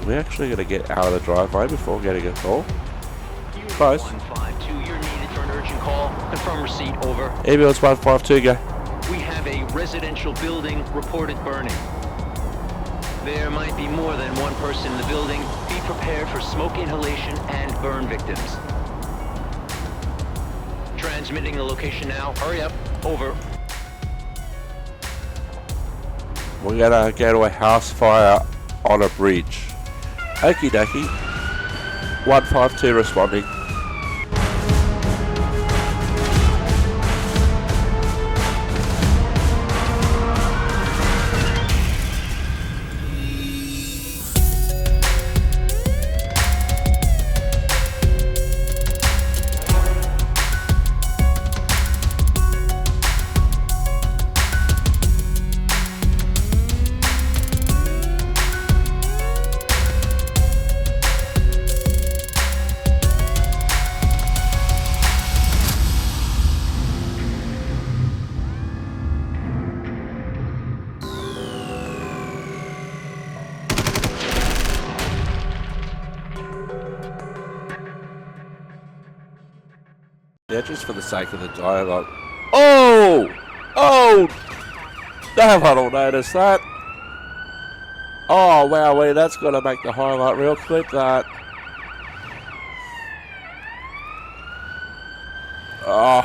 We're actually going to get out of the driveway before getting a call. Close. 152, you're needed for an urgent call. Confirm receipt, over. Ambulance 152, go. We have a residential building reported burning. There might be more than one person in the building. Be prepared for smoke inhalation and burn victims. Transmitting the location now. Hurry up. Over. We're going to go to a house fire on a bridge. Okie dokie. 152 responding. Yeah, just for the sake of the dialogue. Oh! Oh! No one will notice that. Oh, wow, that's got to make the highlight reel. Clip that. Oh,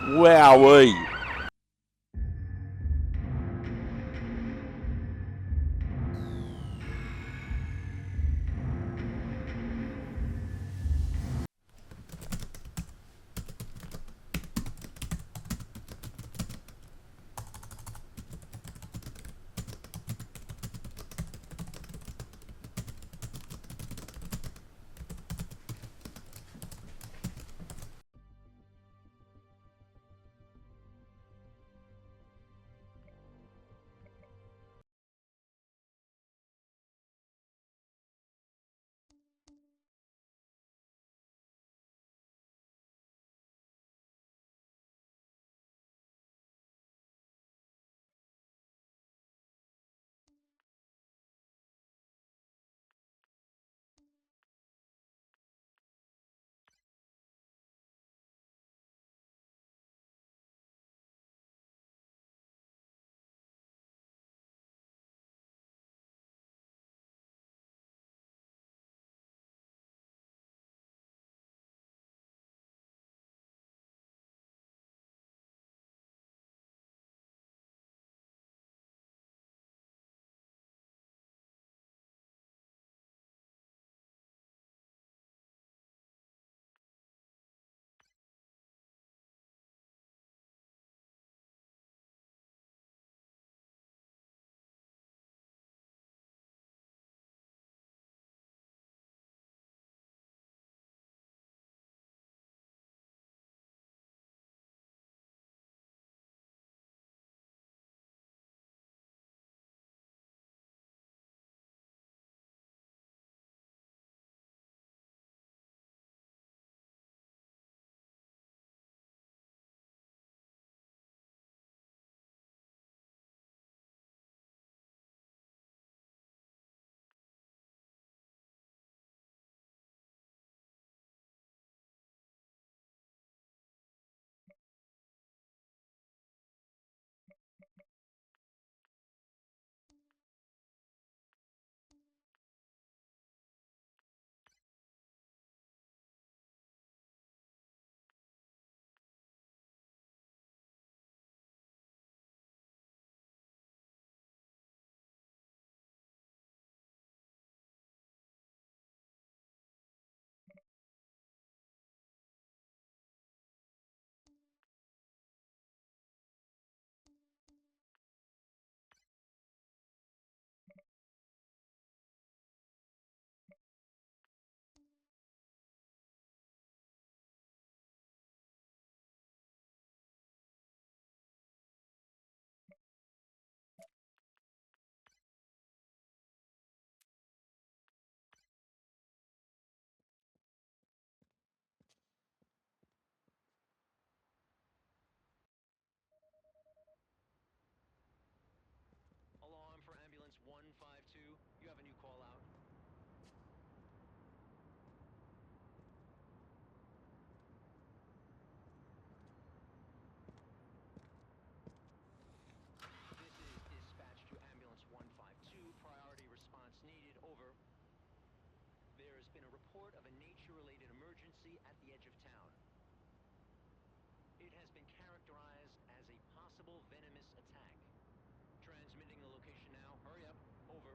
wowee. emergency at the edge of town. It has been characterized as a possible venomous attack. Transmitting the location now. Hurry up. Over.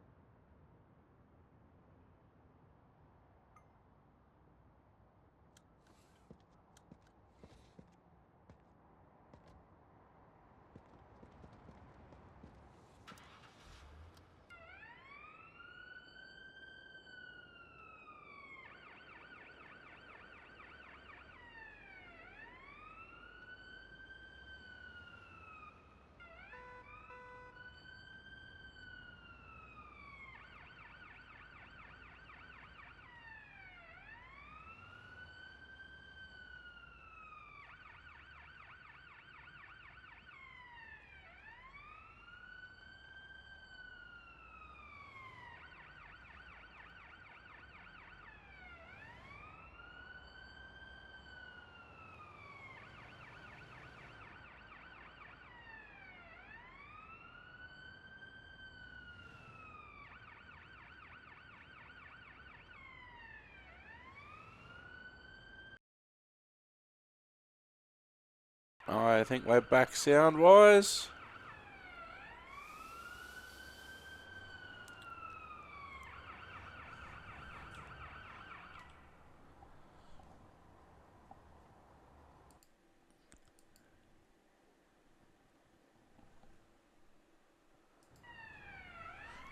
I think we're back sound-wise.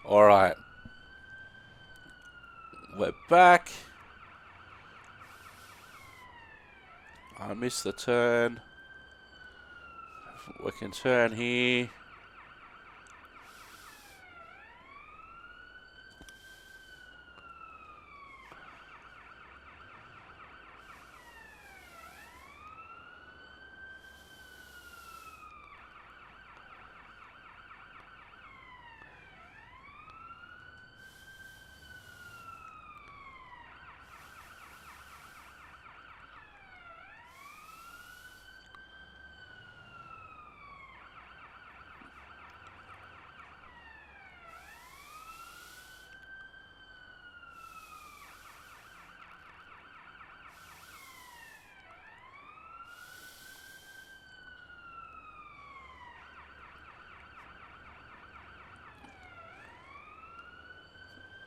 Alright. We're back. I missed the turn. We can turn here.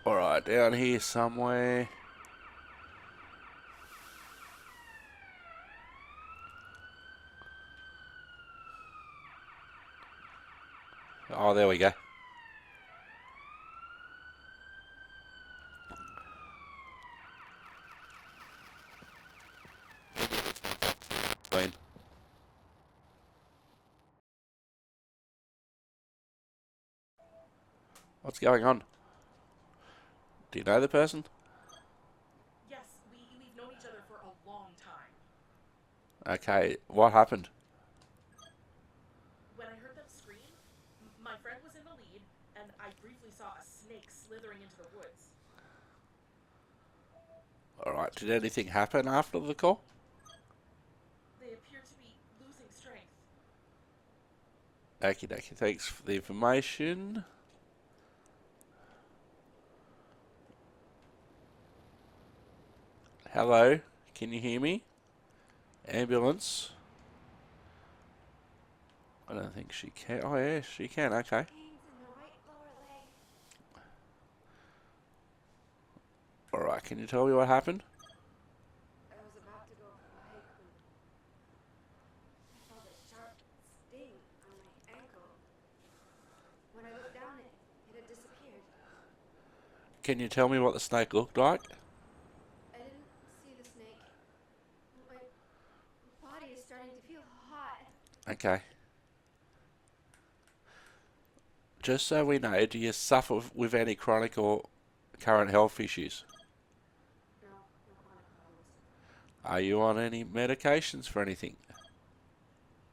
Alright, down here somewhere. Oh, there we go. Clean. What's going on? Do you know the person? Yes, we've known each other for a long time. Okay, what happened? When I heard them scream, my friend was in the lead, and I briefly saw a snake slithering into the woods. Alright, did anything happen after the call? They appear to be losing strength. Okie dokie, thanks for the information. Hello, can you hear me? Ambulance. I don't think she can. Oh yeah, she can, okay. Pains in the right lower leg. Alright, can you tell me what happened? I was about to go for a hike when I felt a sharp sting on my ankle. When I looked down, it had disappeared. Can you tell me what the snake looked like? I didn't see the snake. My body is starting to feel hot. Okay. Just so we know, do you suffer with any chronic or current health issues? No chronic problems. Are you on any medications for anything?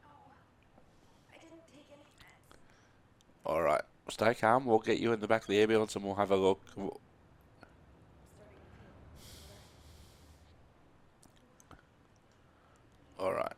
Oh, I didn't take any meds. Alright, stay calm. We'll get you in the back of the ambulance and we'll have a look. I'm starting to feel better. Alright.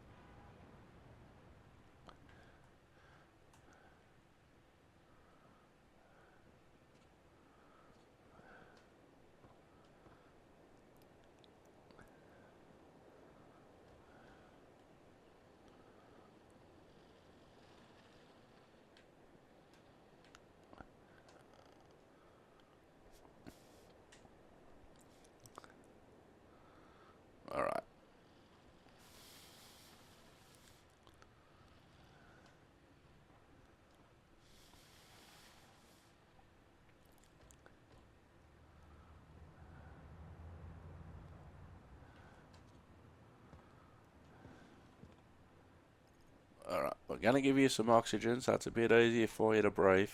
going to give you some oxygen so it's a bit easier for you to breathe.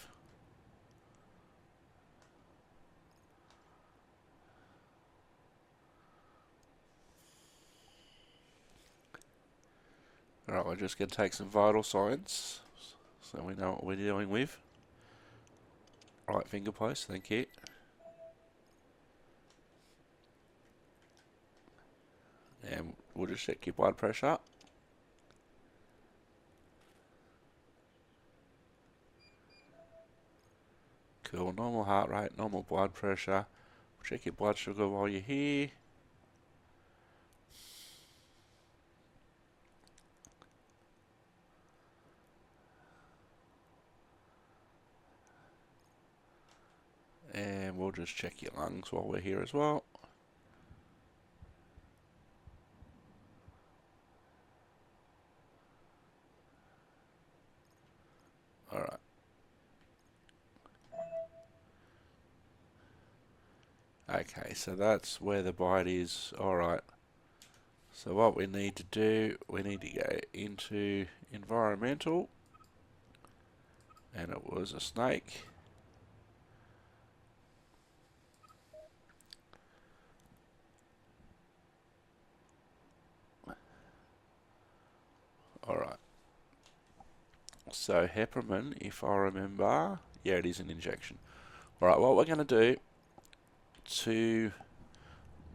Alright, we're just going to take some vital signs so we know what we're dealing with. Right finger place, thank you. And we'll just check your blood pressure. Cool, normal heart rate, normal blood pressure. Check your blood sugar while you're here. And we'll just check your lungs while we're here as well. Alright. Okay, so that's where the bite is. Alright. So what we need to do, we need to go into environmental. And it was a snake. Alright. So heparin, if I remember, yeah, it is an injection. Alright, what we're going to do to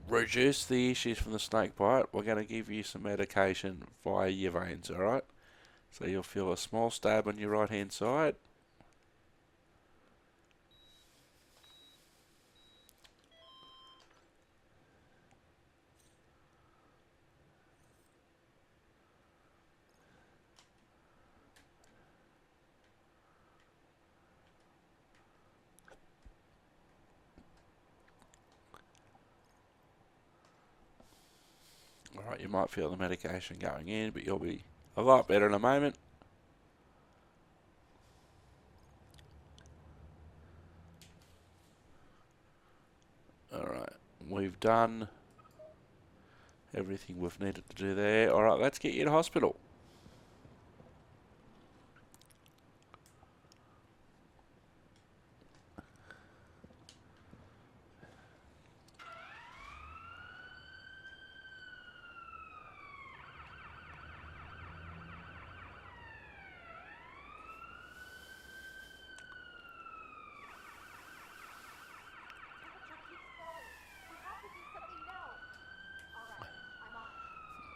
reduce the issues from the snake bite, we're going to give you some medication via your veins, alright? So you'll feel a small stab on your right hand side. Alright, you might feel the medication going in, but you'll be a lot better in a moment. Alright, we've done everything we've needed to do there. Alright, let's get you to hospital.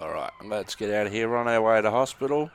Alright, let's get out of here. We're on our way to hospital.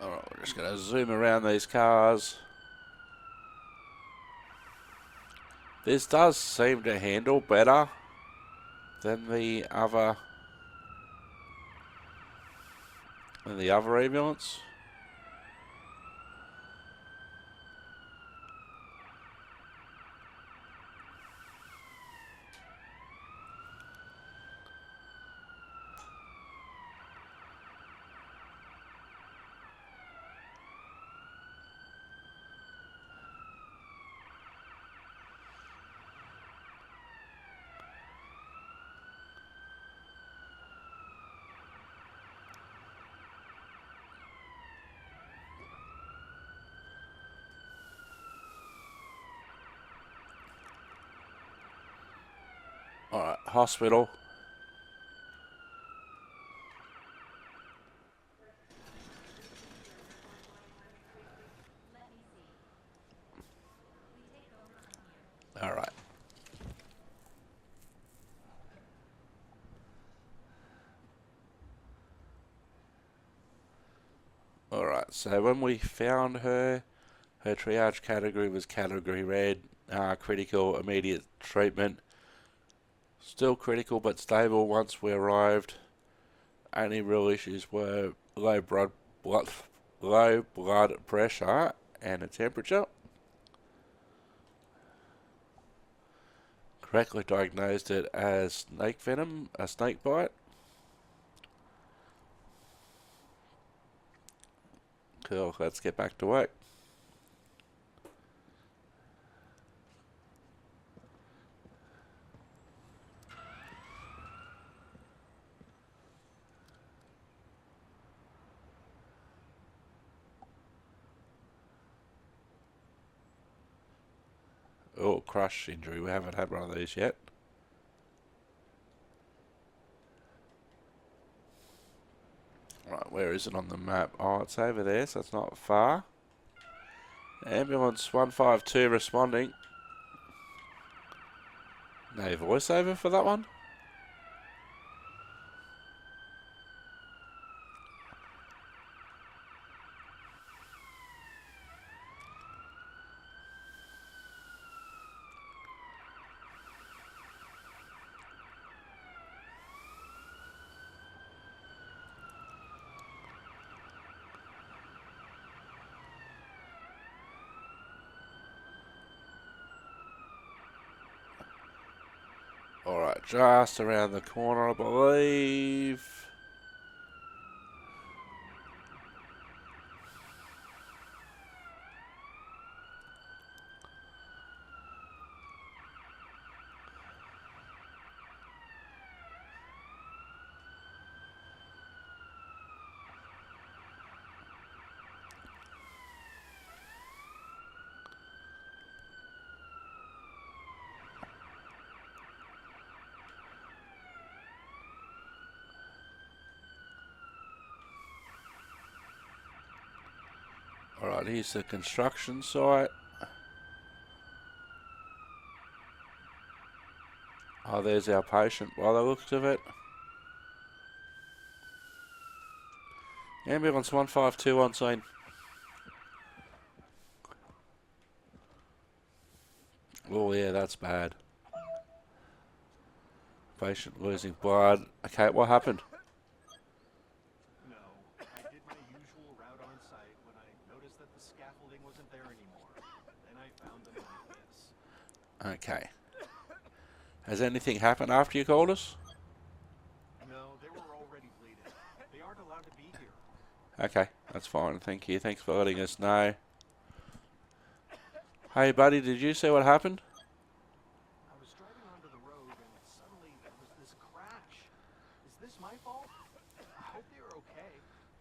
Alright, we're just going to zoom around these cars. This does seem to handle better than the other ambulance. Alright, hospital. Alright. Alright, so when we found her triage category was category red, critical immediate treatment. Still critical but stable once we arrived. Only real issues were low blood pressure and a temperature. Correctly diagnosed it as snake venom, a snake bite. Cool, let's get back to work. Oh, crush injury. We haven't had one of these yet. Right, where is it on the map? Oh, it's over there, so it's not far. Ambulance 152 responding. No voiceover for that one? Alright, just around the corner, I believe. Alright, here's the construction site. Oh, there's our patient by the looks of it. Ambulance 152 on scene. Oh yeah, that's bad. Patient losing blood. Okay, what happened? No, I did my usual route on site when I noticed that the scaffolding wasn't there anymore. Then I found them like this. Okay. Has anything happened after you called us? No, they were already bleeding. They aren't allowed to be here. Okay, that's fine. Thank you. Thanks for letting us know. Hey, buddy, did you see what happened? I was driving onto the road and suddenly there was this crash. Is this my fault? I hope they're okay.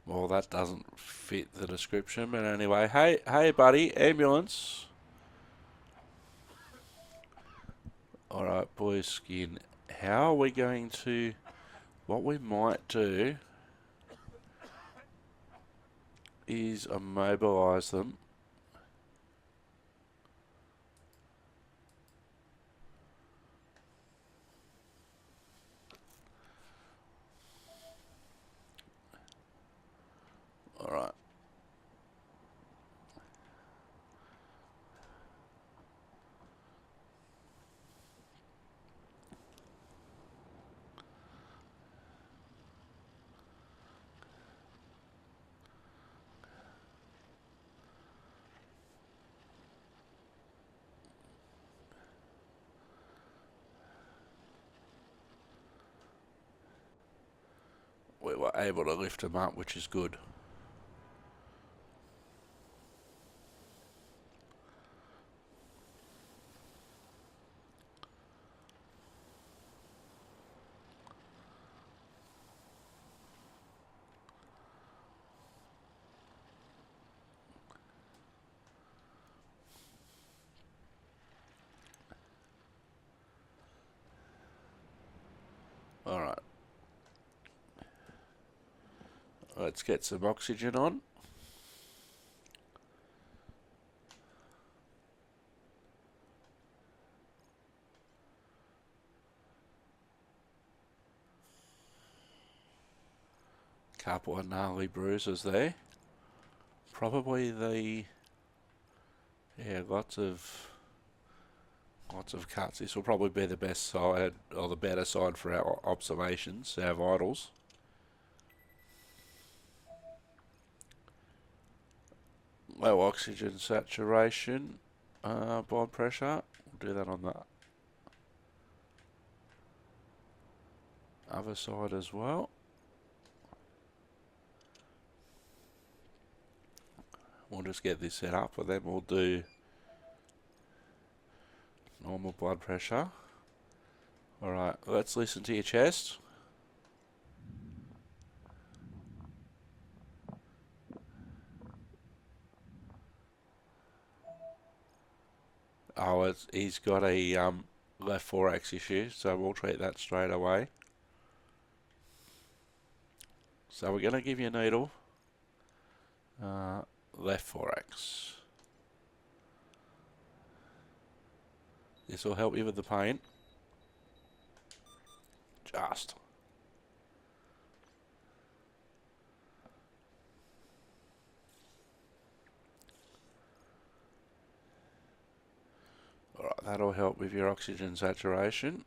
Well, that doesn't fit the description, but anyway. Hey, buddy, ambulance. Alright, boys, skin. How are we going to... What we might do is immobilize them. Alright. We were able to lift them up, which is good. Alright. Let's get some oxygen on. Couple of gnarly bruises there. Probably the... Yeah, lots of Lots of cuts. This will probably be the best side, or the better side for our observations, our vitals. Low oxygen saturation, blood pressure. We'll do that on the other side as well. We'll just get this set up and then we'll do normal blood pressure. Alright, let's listen to your chest. Oh, he's got a left thorax issue, so we'll treat that straight away. So we're going to give you a needle. Left thorax. This will help you with the pain. Just. Alright, that'll help with your oxygen saturation.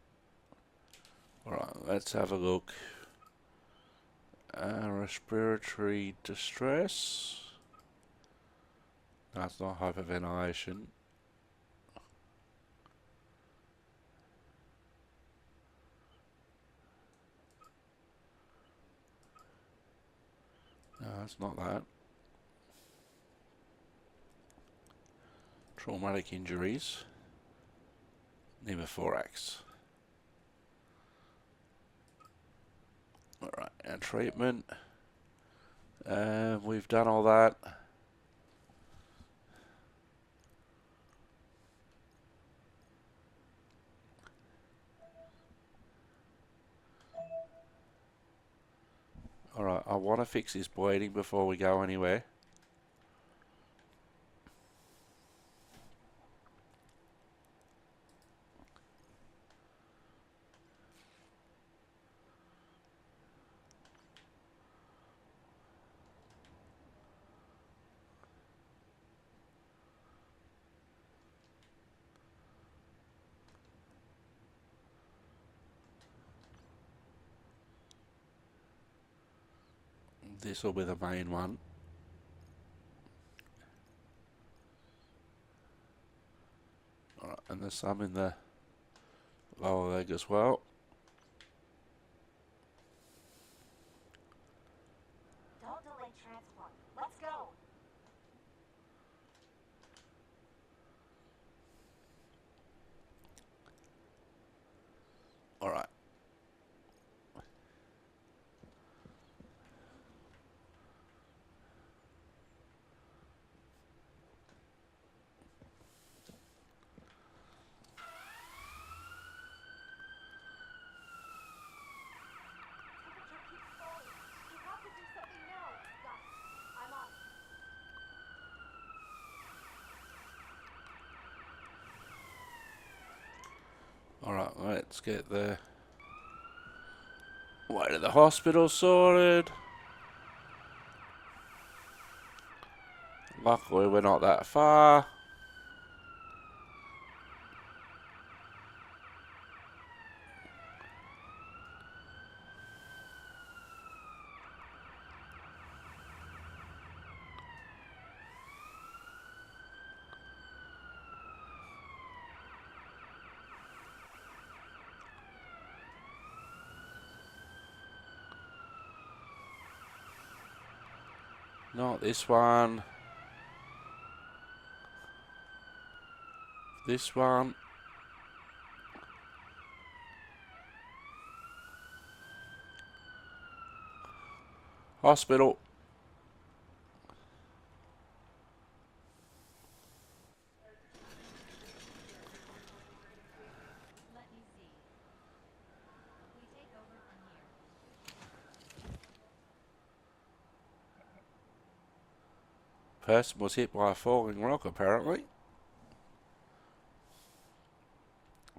Alright, let's have a look. Respiratory distress. No, it's not hyperventilation. No, it's not that. Traumatic injuries. Pneumothorax. Alright, our treatment. We've done all that. Alright, I want to fix this bleeding before we go anywhere. This will be the main one. Alright, and there's some in the lower leg as well. Don't delay transport. Let's go. Alright. Alright, let's get the way to the hospital sorted. Luckily we're not that far. Not this one. This one. Hospital. Let me see. We take over from here. Person was hit by a falling rock apparently.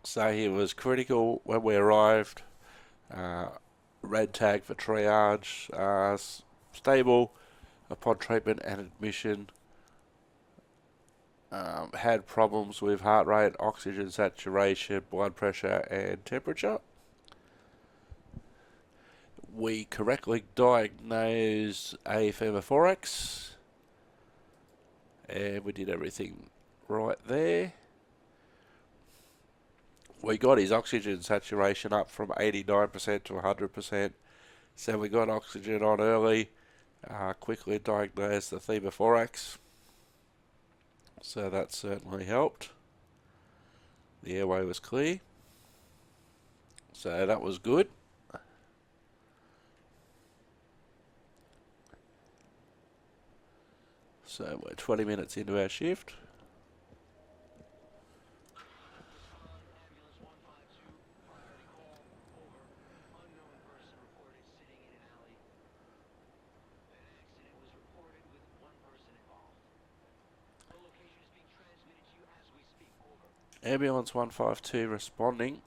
So he was critical when we arrived. Red tag for triage. Stable upon treatment and admission. had problems with heart rate, oxygen saturation, blood pressure, and temperature. We correctly diagnosed aphemathorax, and we did everything right there. We got his oxygen saturation up from 89% to 100%, so we got oxygen on early, quickly diagnosed the pneumothorax, so that certainly helped. The airway was clear, so that was good. So we're 20 minutes into our shift. Ambulance 152, paramedic call, over. Unknown person reported sitting in an alley. An accident was reported with one person involved. The location is being transmitted to you as we speak, over. Ambulance 152 responding.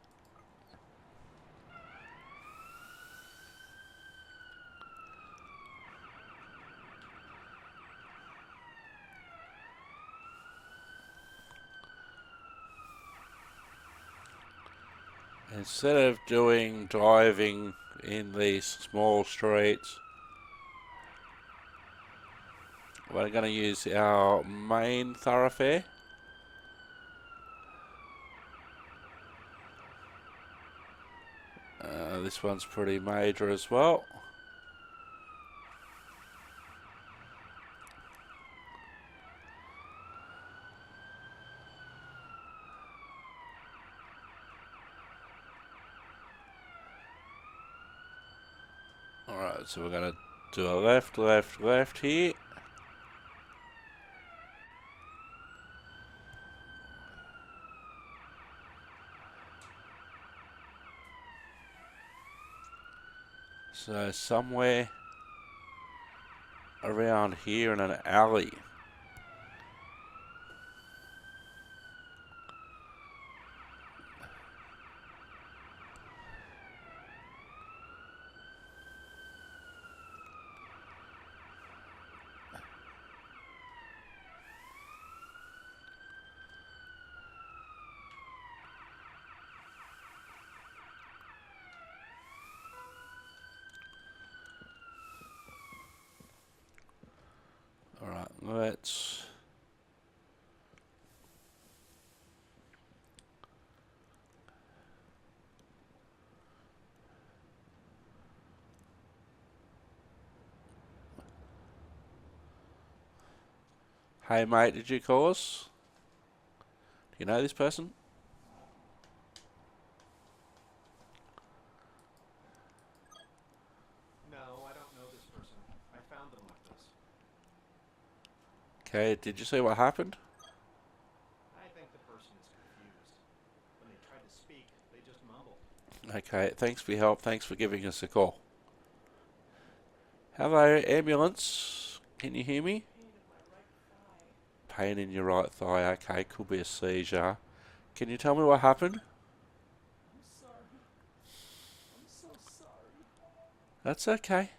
Instead of driving in these small streets, we're going to use our main thoroughfare. This one's pretty major as well. Alright, so we're going to do a left here. So somewhere around here in an alley. Alright, let's... Hey mate, did you call us? Do you know this person? No, I don't know this person. I found them like this. Okay, did you see what happened? I think the person is confused. When they tried to speak, they just mumbled. Okay, thanks for your help. Thanks for giving us a call. Hello, ambulance. Can you hear me? Pain in your right thigh. Okay, could be a seizure. Can you tell me what happened? I'm sorry. I'm so sorry. That's okay.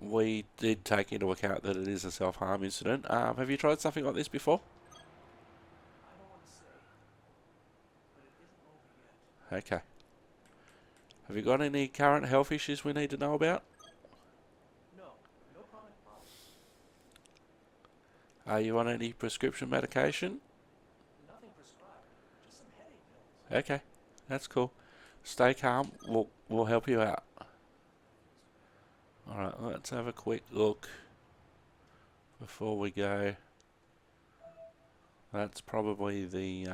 We did take into account that it is a self-harm incident. Have you tried something like this before? I don't want to say, but it isn't over yet. Okay. Have you got any current health issues we need to know about? No, no chronic problems. Are you on any prescription medication? Nothing prescribed. Just some headache pills. Okay, that's cool. Stay calm. We'll help you out. Alright, let's have a quick look before we go. That's probably the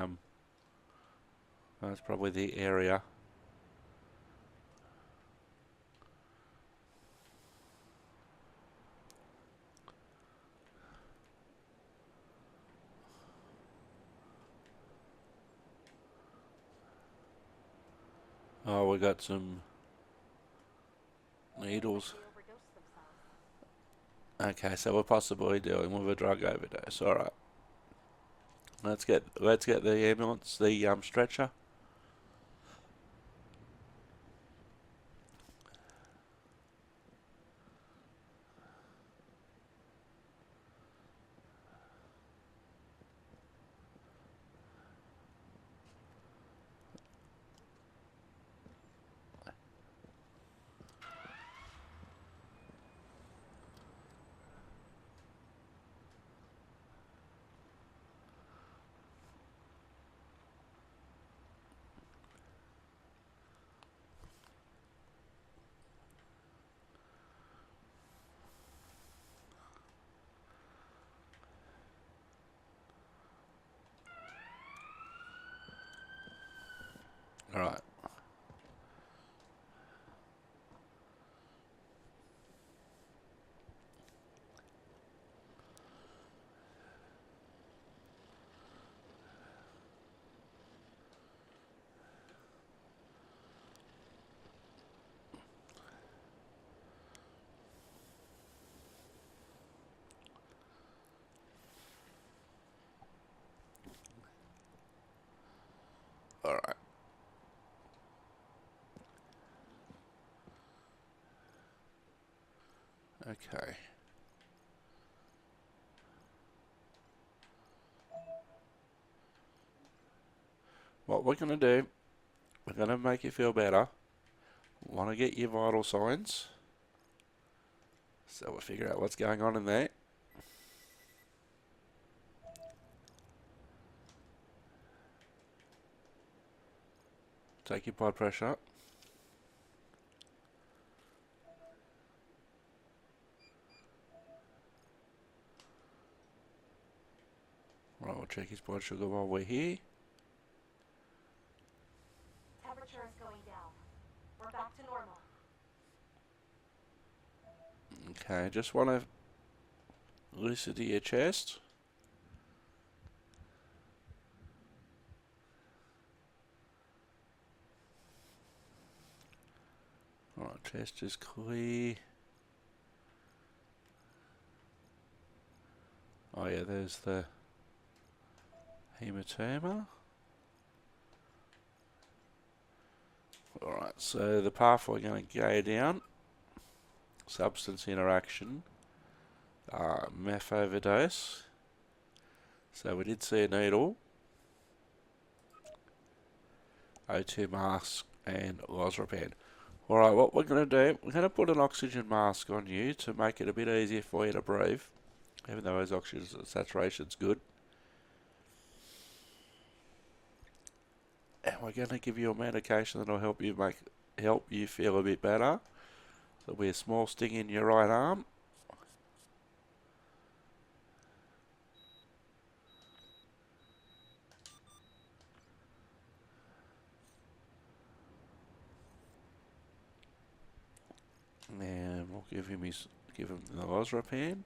area. Oh, we got some needles. Okay, so we're possibly dealing with a drug overdose. All right. Let's get the ambulance, the stretcher. Alright. Alright. Okay. What we're going to do, we're going to make you feel better. Want to get your vital signs. So we'll figure out what's going on in there. Take your blood pressure. Right, we'll check his blood sugar while we're here. Temperature is going down. We're back to normal. Okay, just want to listen to your chest. Alright, chest is clear. Oh yeah, there's the hematoma. Alright, so the path we're going to go down, substance interaction, meth overdose. So we did see a needle, O2 mask and lorazepam. Alright, what we're going to do, we're going to put an oxygen mask on you to make it a bit easier for you to breathe, even though his oxygen saturation's good. And we're going to give you a medication that'll help you feel a bit better. There'll be a small sting in your right arm. And we'll give him the lorazepam.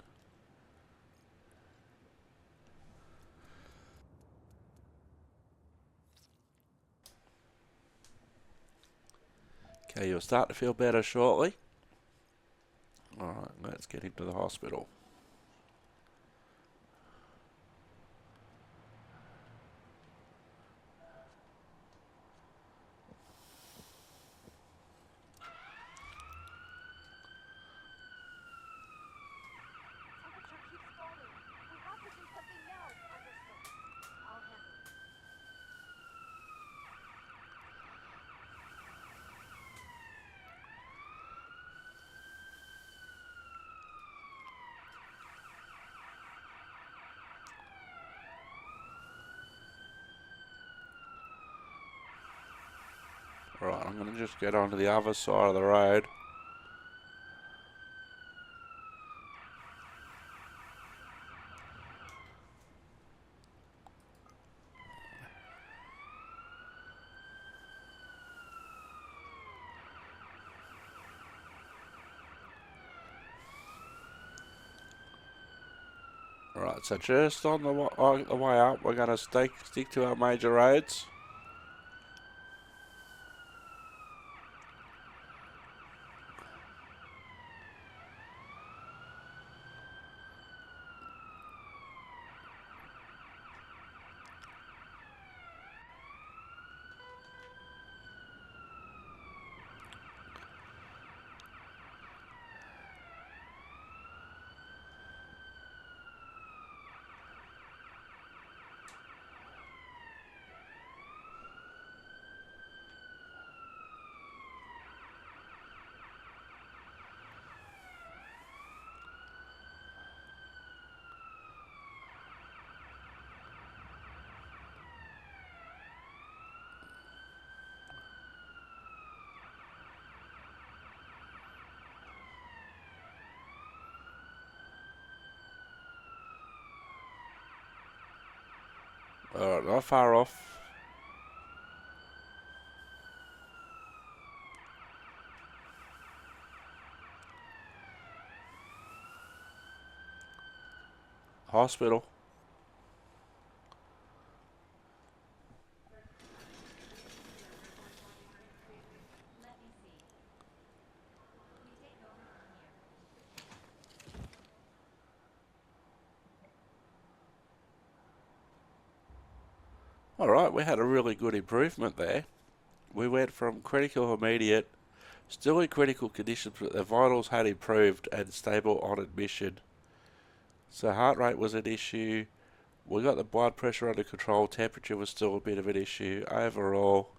Okay, you'll start to feel better shortly. Alright, let's get him to the hospital. Temperature keeps falling. We have to do something now. Understood. I'll handle it. Alright, I'm going to just get onto the other side of the road. Alright, so just on the way up, we're going to stick to our major roads. Alright, not far off. Hospital. Let me see. We take over from here. Alright, we had a really good improvement there. We went from critical immediate, still in critical condition, but the vitals had improved and stable on admission. So heart rate was an issue. We got the blood pressure under control. Temperature was still a bit of an issue. Overall,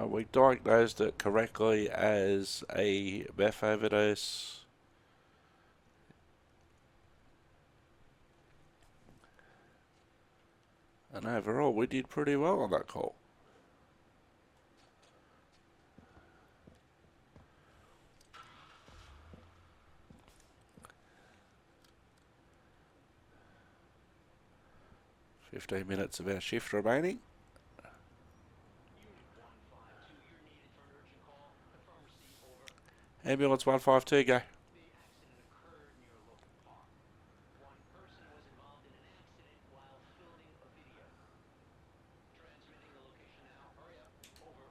we diagnosed it correctly as a meth overdose. And overall, we did pretty well on that call. "15 minutes of our shift remaining." Unit 152, you're needed for an urgent call. Confirm receipt, over. Ambulance 152, go. The accident occurred near a local park. One person was involved in an accident while filming a video. Transmitting the location now. Hurry up. Over.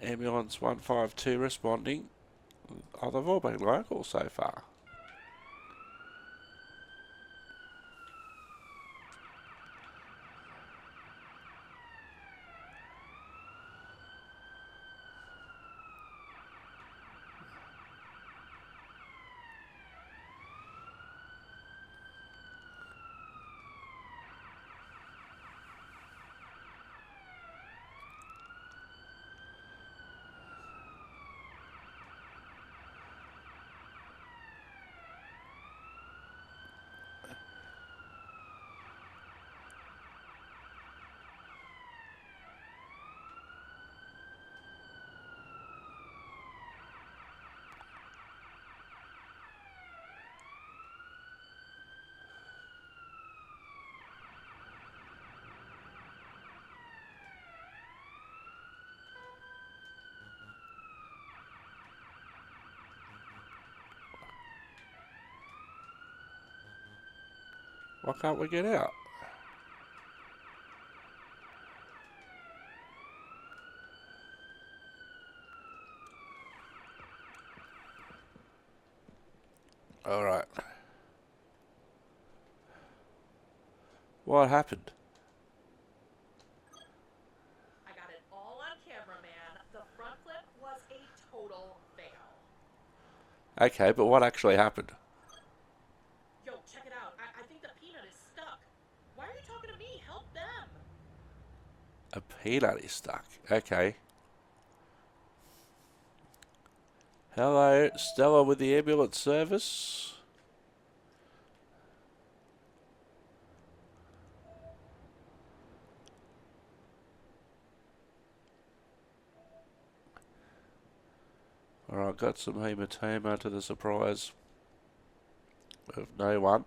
Ambulance 152 responding. Oh, they've all been local so far. Why can't we get out? Alright. What happened? I got it all on camera, man. The front flip was a total fail. Okay, but what actually happened? Yo, check it out. I think the peanut is stuck. Why are you talking to me? Help them. A peanut is stuck. Okay. Hello, Stella with the ambulance service. Alright, got some hematoma to the surprise of no one.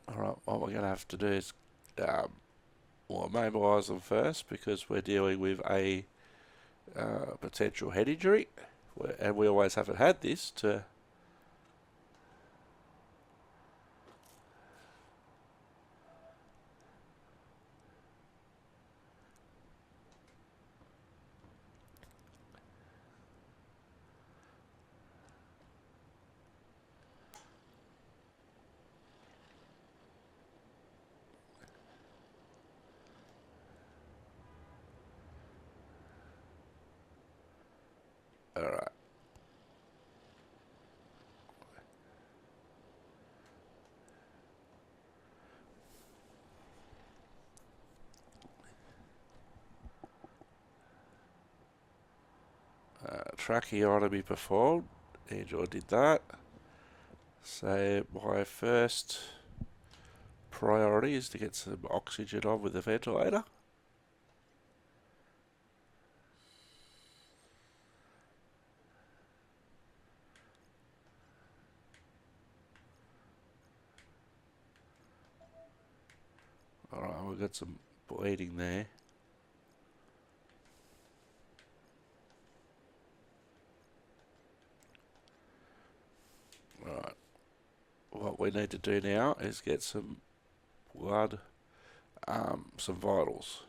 Alright, what we're going to have to do is mobilise them first because we're dealing with a potential head injury. And we always haven't had this to... Alright. Tracheotomy performed. Angela did that. So my first priority is to get some oxygen on with the ventilator. Alright, we've got some bleeding there. what we need to do now is get some blood, some vitals.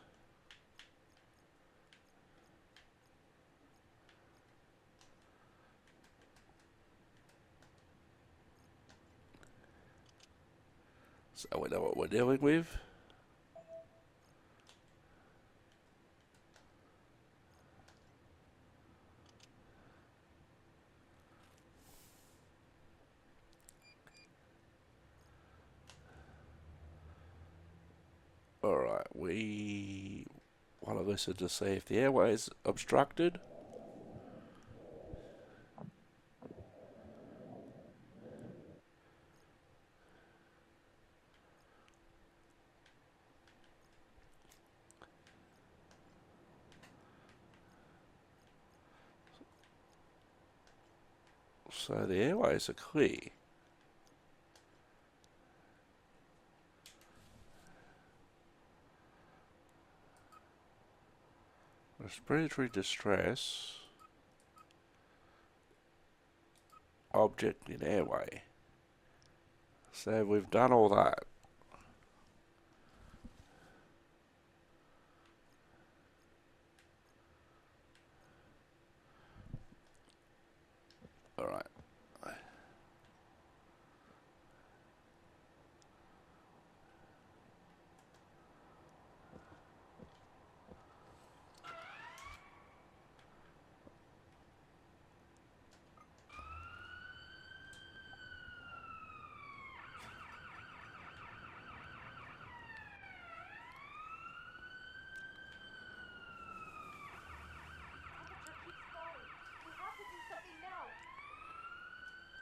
So we know what we're dealing with. Alright, we want to listen to see if the airway is obstructed. So the airways are clear. Respiratory distress. Object in airway. So we've done all that. Alright.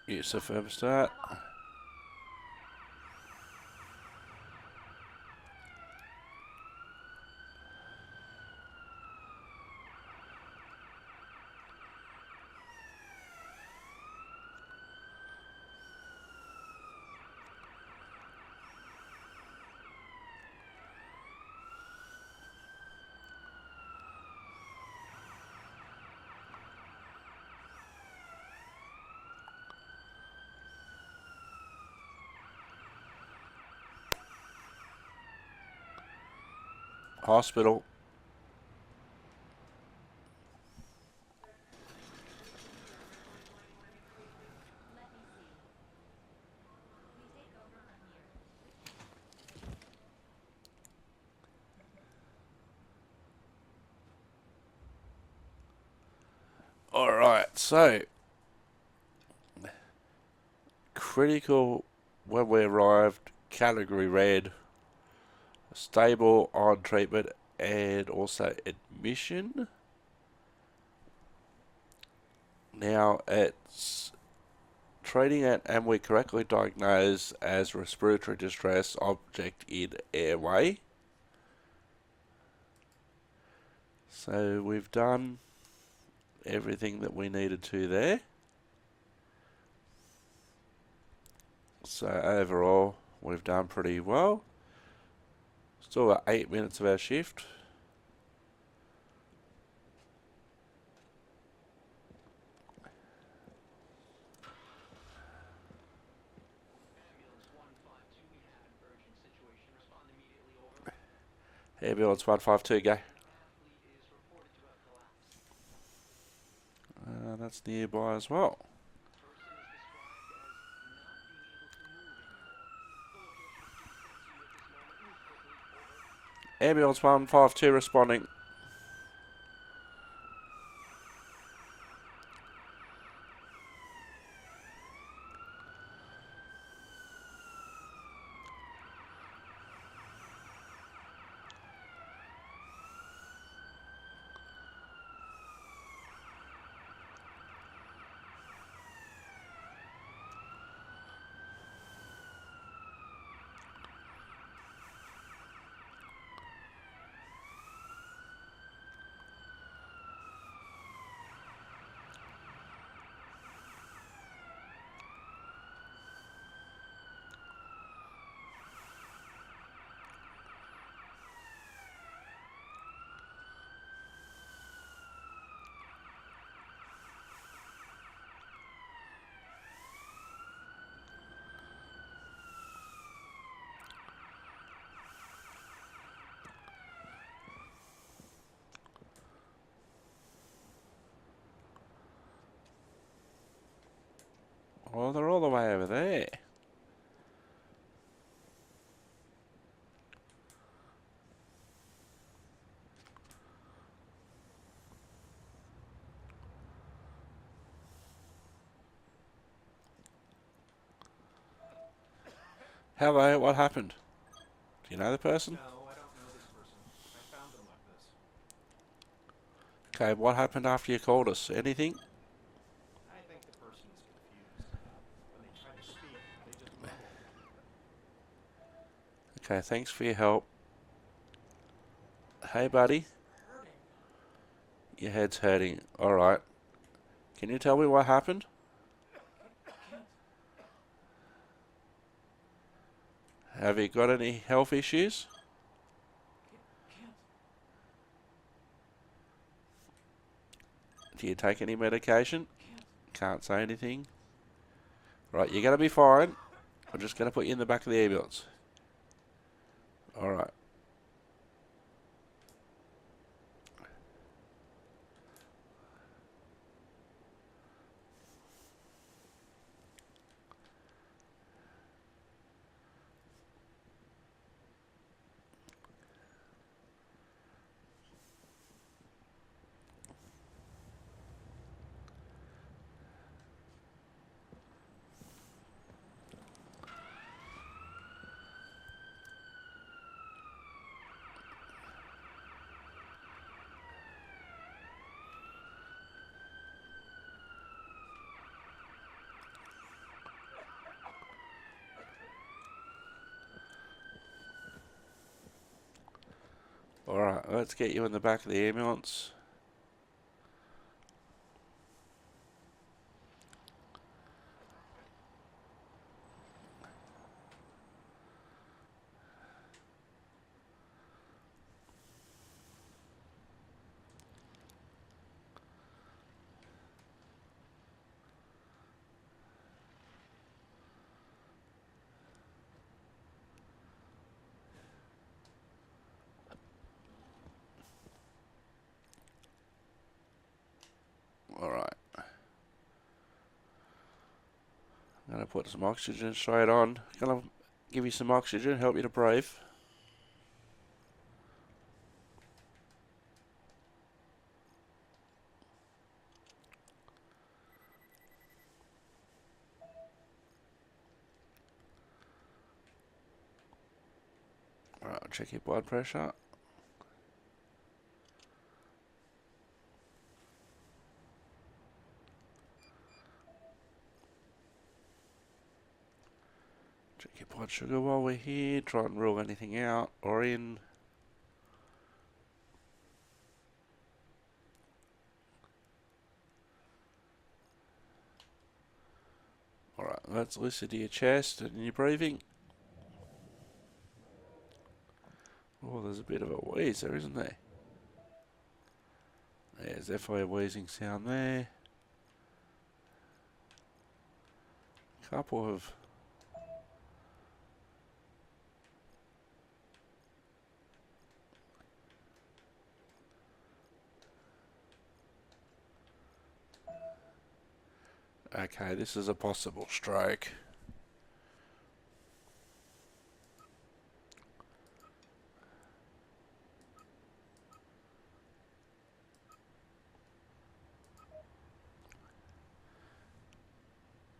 Use the thermostat. Hospital. Alright, so critical when we arrived, category red, stable on treatment, and also admission. Now it's treating it, and we correctly diagnosed as respiratory distress, object in airway. So we've done everything that we needed to there. So overall, we've done pretty well. Still got 8 minutes of our shift. Ambulance 152, go. That's nearby as well. Ambulance 152 responding. Oh, they're all the way over there. Hello, what happened? Do you know the person? No, I don't know this person. I found them like this. Okay, what happened after you called us? Anything? I think the person is confused. When they try to speak, they just mumble. Okay, thanks for your help. Hey, buddy. Hurting. Your head's hurting. Alright. Can you tell me what happened? Have you got any health issues? Do you take any medication? Can't say anything. Right, you're going to be fine. I'm just going to put you in the back of the ambulance. Alright. Alright, let's get you in the back of the ambulance. Alright. I'm going to put some oxygen straight on. Going to give you some oxygen, help you to breathe. Alright, I'll check your blood pressure. Check your blood sugar while we're here. Try and rule anything out or in. Alright, let's listen to your chest and your breathing. Oh, there's a bit of a wheeze there, isn't there? There's definitely a wheezing sound there. Couple of... Okay, this is a possible stroke.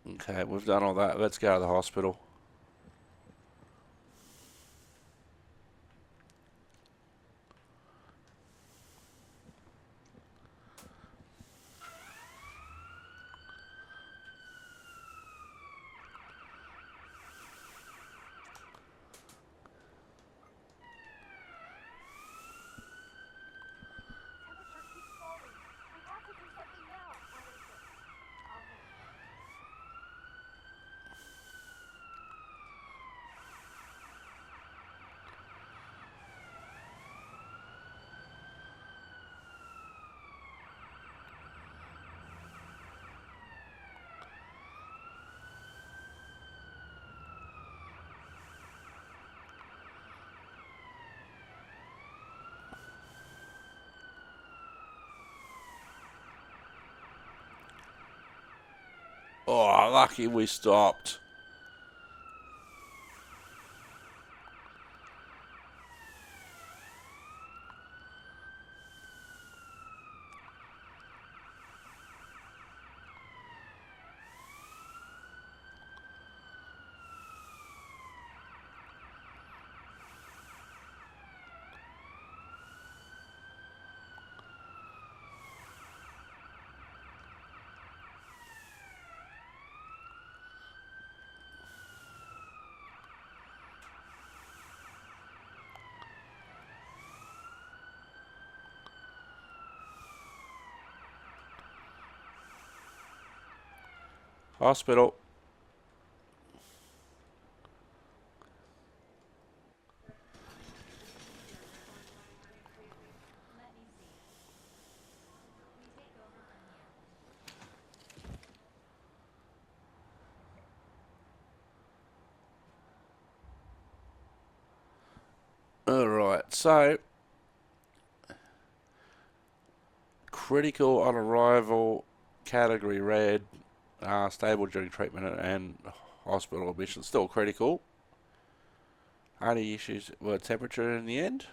Okay, we've done all that. Let's go to the hospital. Temperature keeps falling. We have to do something now. I'll wait. Oh, lucky we stopped. Hospital. Alright, so critical on arrival, category red, stable during treatment and hospital admission, still critical. Only issues were temperature in the end.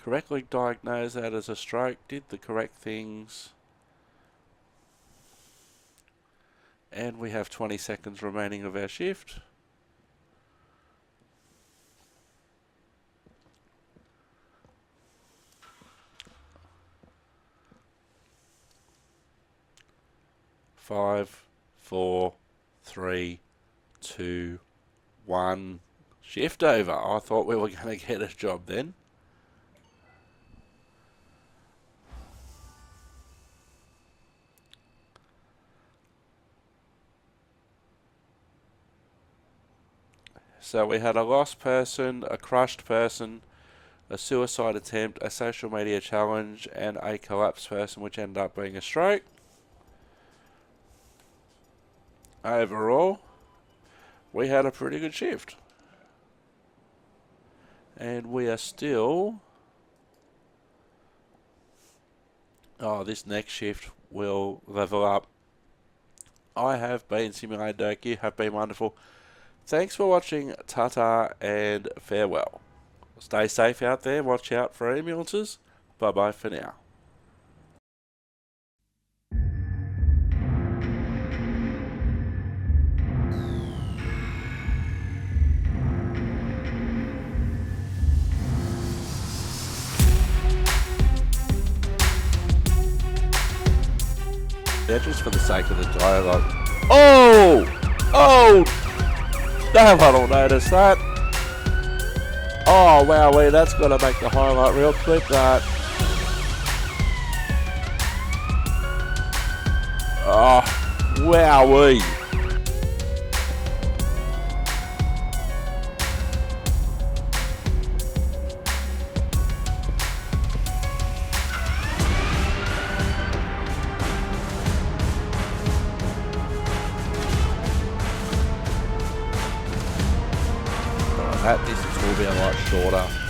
Correctly diagnosed that as a stroke, did the correct things. And we have 20 seconds remaining of our shift. Five, 4, 3, 2, 1. Shift over. I thought we were going to get a job then. So we had a lost person, a crushed person, a suicide attempt, a social media challenge, and a collapsed person, which ended up being a stroke. Overall, we had a pretty good shift. And we are still... Oh, this next shift will level up. I have been Simulator Dirk. You have been wonderful. Thanks for watching. Ta-ta and farewell. Stay safe out there. Watch out for ambulances. Bye-bye for now. Yeah, just for the sake of the dialogue. Oh! Oh! Damn, I don't notice that. Oh, wowee, that's got to make the highlight reel. Clip that. Oh, wowee. That distance will be a lot shorter.